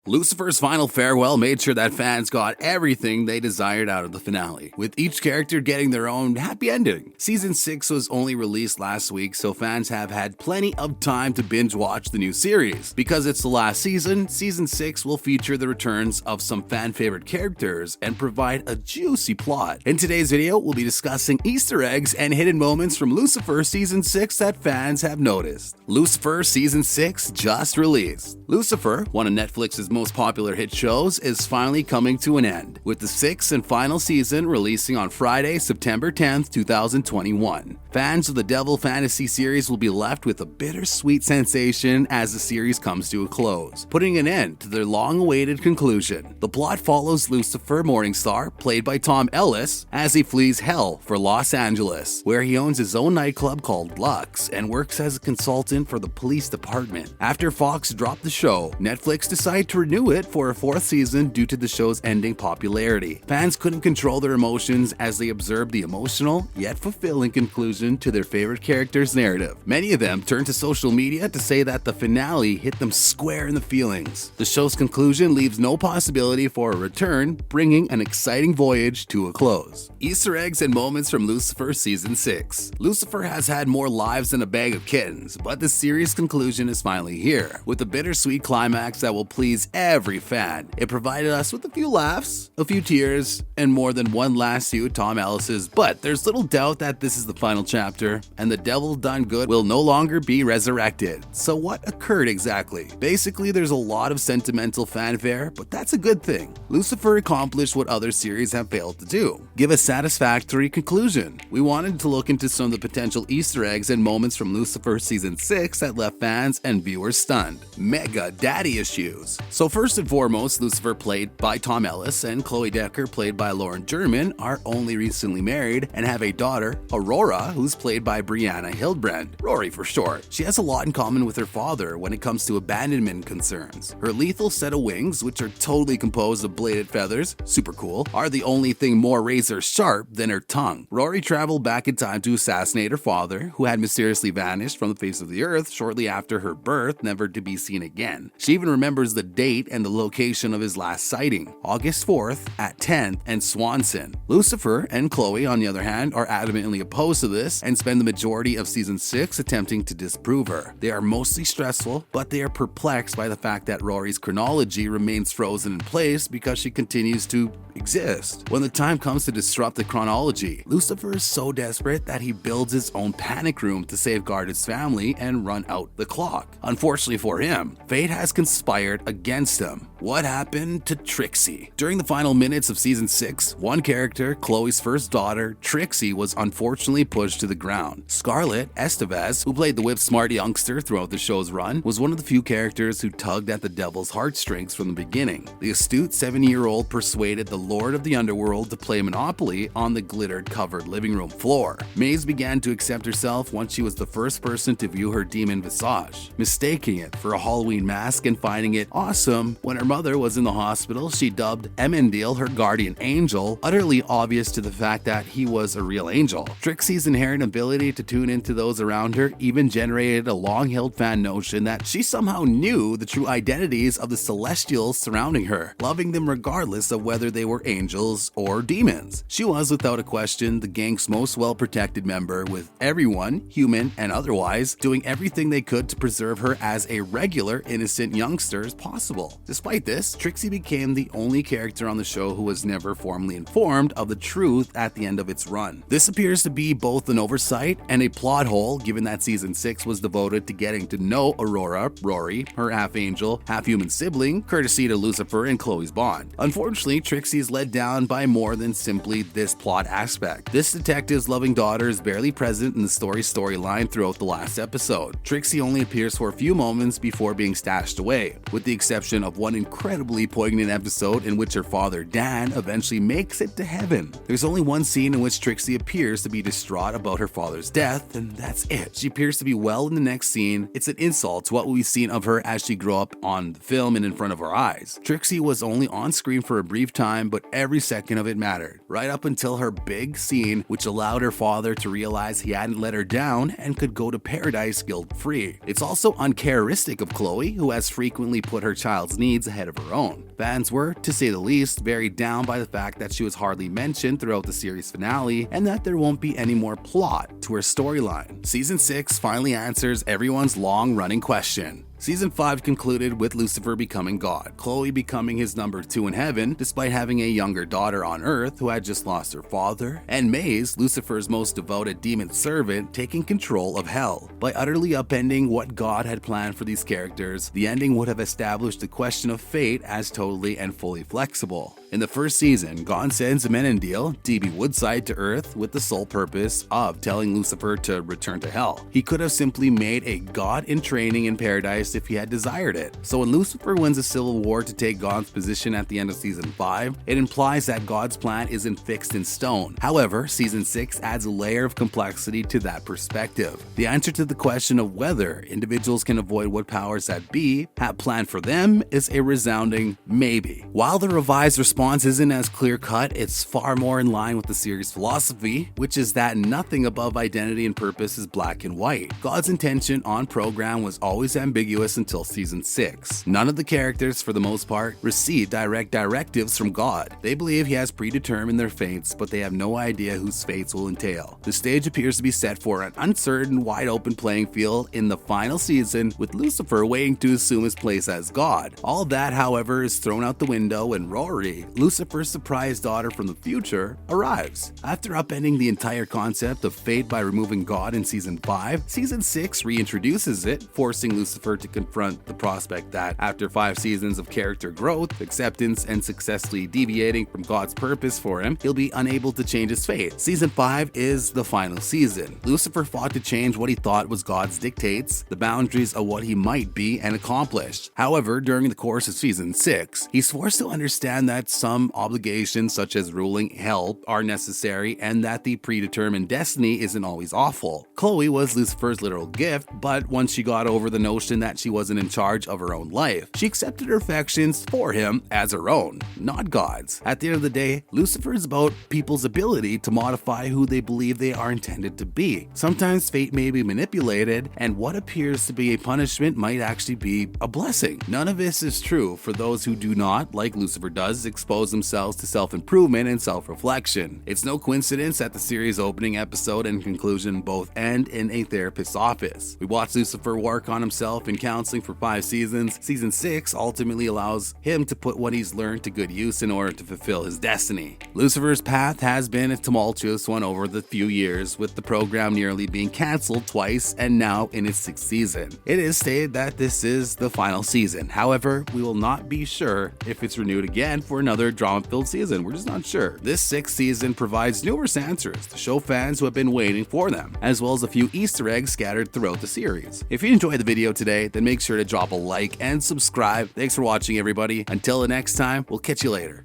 Lucifer's final farewell made sure that fans got everything they desired out of the finale, with each character getting their own happy ending. Season 6 was only released last week, so fans have had plenty of time to binge watch the new series. Because it's the last season, Season 6 will feature the returns of some fan favorite characters and provide a juicy plot. In today's video, we'll be discussing Easter eggs and hidden moments from Lucifer Season 6 that fans have noticed. Lucifer Season 6 just released. Lucifer, one of Netflix's most popular hit shows, is finally coming to an end, with the 6th and final season releasing on Friday, September 10th, 2021. Fans of the Devil Fantasy series will be left with a bittersweet sensation as the series comes to a close, putting an end to their long-awaited conclusion. The plot follows Lucifer Morningstar, played by Tom Ellis, as he flees hell for Los Angeles, where he owns his own nightclub called Lux and works as a consultant for the police department. After Fox dropped the show, Netflix decided to renew it for a 4th season due to the show's ending popularity. Fans couldn't control their emotions as they observed the emotional yet fulfilling conclusion to their favorite character's narrative. Many of them turned to social media to say that the finale hit them square in the feelings. The show's conclusion leaves no possibility for a return, bringing an exciting voyage to a close. Easter eggs and moments from Lucifer Season 6. Lucifer has had more lives than a bag of kittens, but the series' conclusion is finally here, with a bittersweet climax that will please every fan. It provided us with a few laughs, a few tears, and more than one last few Tom Ellis's, but there's little doubt that this is the final chapter, and the devil done good will no longer be resurrected. So what occurred exactly? Basically, there's a lot of sentimental fanfare, but that's a good thing. Lucifer accomplished what other series have failed to do: give a satisfactory conclusion. We wanted to look into some of the potential Easter eggs and moments from Lucifer Season 6 that left fans and viewers stunned. Mega daddy issues. So first and foremost, Lucifer, played by Tom Ellis, and Chloe Decker, played by Lauren German, are only recently married and have a daughter, Aurora, who's played by Brianna Hildbrand, Rory for short. She has a lot in common with her father when it comes to abandonment concerns. Her lethal set of wings, which are totally composed of bladed feathers, super cool, are the only thing more razor sharp than her tongue. Rory traveled back in time to assassinate her father, who had mysteriously vanished from the face of the earth shortly after her birth, never to be seen again. She even remembers the date and the location of his last sighting, August 4th at 10th and Swanson. Lucifer and Chloe, on the other hand, are adamantly opposed to this and spend the majority of Season 6 attempting to disprove her. They are mostly stressful, but they are perplexed by the fact that Rory's chronology remains frozen in place because she continues to exist. When the time comes to disrupt the chronology, Lucifer is so desperate that he builds his own panic room to safeguard his family and run out the clock. Unfortunately for him, fate has conspired against him. What happened to Trixie? During the final minutes of Season 6, one character, Chloe's first daughter, Trixie, was unfortunately pushed to the ground. Scarlett Estevez, who played the whip-smart youngster throughout the show's run, was one of the few characters who tugged at the devil's heartstrings from the beginning. The astute 7-year-old persuaded the Lord of the Underworld to play Monopoly on the glitter-covered living room floor. Maze began to accept herself once she was the first person to view her demon visage, mistaking it for a Halloween mask and finding it awesome. When her mother was in the hospital, she dubbed Emmendale her guardian angel, utterly obvious to the fact that he was a real angel. Trixie's inherent ability to tune into those around her even generated a long-held fan notion that she somehow knew the true identities of the celestials surrounding her, loving them regardless of whether they were angels or demons. She was, without a question, the gang's most well-protected member, with everyone, human and otherwise, doing everything they could to preserve her as a regular, innocent youngster as possible. Despite this, Trixie became the only character on the show who was never formally informed of the truth at the end of its run. This appears to be both an oversight and a plot hole, given that Season 6 was devoted to getting to know Aurora, Rory, her half-angel, half-human sibling, courtesy to Lucifer and Chloe's bond. Unfortunately, Trixie is led down by more than simply this plot aspect. This detective's loving daughter is barely present in the storyline throughout the last episode. Trixie only appears for a few moments before being stashed away, with the exception of one incredibly poignant episode in which her father, Dan, eventually makes it to heaven. There's only one scene in which Trixie appears to be distraught about her father's death, and that's it. She appears to be well in the next scene. It's an insult to what we've seen of her as she grew up on the film and in front of our eyes. Trixie was only on screen for a brief time, but every second of it mattered, right up until her big scene, which allowed her father to realize he hadn't let her down and could go to paradise guilt-free. It's also uncharacteristic of Chloe, who has frequently put her child child's needs ahead of her own. Fans were, to say the least, very down by the fact that she was hardly mentioned throughout the series finale and that there won't be any more plot to her storyline. Season 6 finally answers everyone's long-running question. Season 5 concluded with Lucifer becoming God, Chloe becoming his number 2 in heaven despite having a younger daughter on Earth who had just lost her father, and Maze, Lucifer's most devoted demon servant, taking control of hell. By utterly upending what God had planned for these characters, the ending would have established the question of fate as totally and fully flexible. In the first season, God sends Amenendiel, DB Woodside, to Earth with the sole purpose of telling Lucifer to return to hell. He could have simply made a God in training in paradise if he had desired it. So when Lucifer wins a civil war to take God's position at the end of Season 5, it implies that God's plan isn't fixed in stone. However, Season 6 adds a layer of complexity to that perspective. The answer to the question of whether individuals can avoid what powers that be have planned for them is a resounding maybe. While the revised response isn't as clear-cut, it's far more in line with the series' philosophy, which is that nothing above identity and purpose is black and white. God's intention on program was always ambiguous until Season 6. None of the characters, for the most part, receive direct directives from God. They believe he has predetermined their fates, but they have no idea whose fates will entail. The stage appears to be set for an uncertain, wide-open playing field in the final season, with Lucifer waiting to assume his place as God. All that, however, is thrown out the window when Rory, Lucifer's surprise daughter from the future, arrives. After upending the entire concept of fate by removing God in Season 5, Season 6 reintroduces it, forcing Lucifer to confront the prospect that, after 5 seasons of character growth, acceptance, and successfully deviating from God's purpose for him, he'll be unable to change his fate. Season 5 is the final season. Lucifer fought to change what he thought was God's dictates, the boundaries of what he might be and accomplish. However, during the course of Season 6, he's forced to understand that some obligations, such as ruling hell, are necessary and that the predetermined destiny isn't always awful. Chloe was Lucifer's literal gift, but once she got over the notion that she wasn't in charge of her own life, she accepted her affections for him as her own, not God's. At the end of the day, Lucifer is about people's ability to modify who they believe they are intended to be. Sometimes fate may be manipulated, and what appears to be a punishment might actually be a blessing. None of this is true for those who do not, like Lucifer does, expose themselves to self-improvement and self-reflection. It's no coincidence that the series' opening episode and conclusion both end in a therapist's office. We watch Lucifer work on himself in counseling for 5 seasons. Season 6 ultimately allows him to put what he's learned to good use in order to fulfill his destiny. Lucifer's path has been a tumultuous one over the few years, with the program nearly being cancelled twice and now in its 6th season. It is stated that this is the final season. However, we will not be sure if it's renewed again for another drama-filled season. We're just not sure. This 6th season provides numerous answers to show fans who have been waiting for them, as well as a few Easter eggs scattered throughout the series. If you enjoyed the video today, then make sure to drop a like and subscribe. Thanks for watching, everybody. Until the next time, we'll catch you later.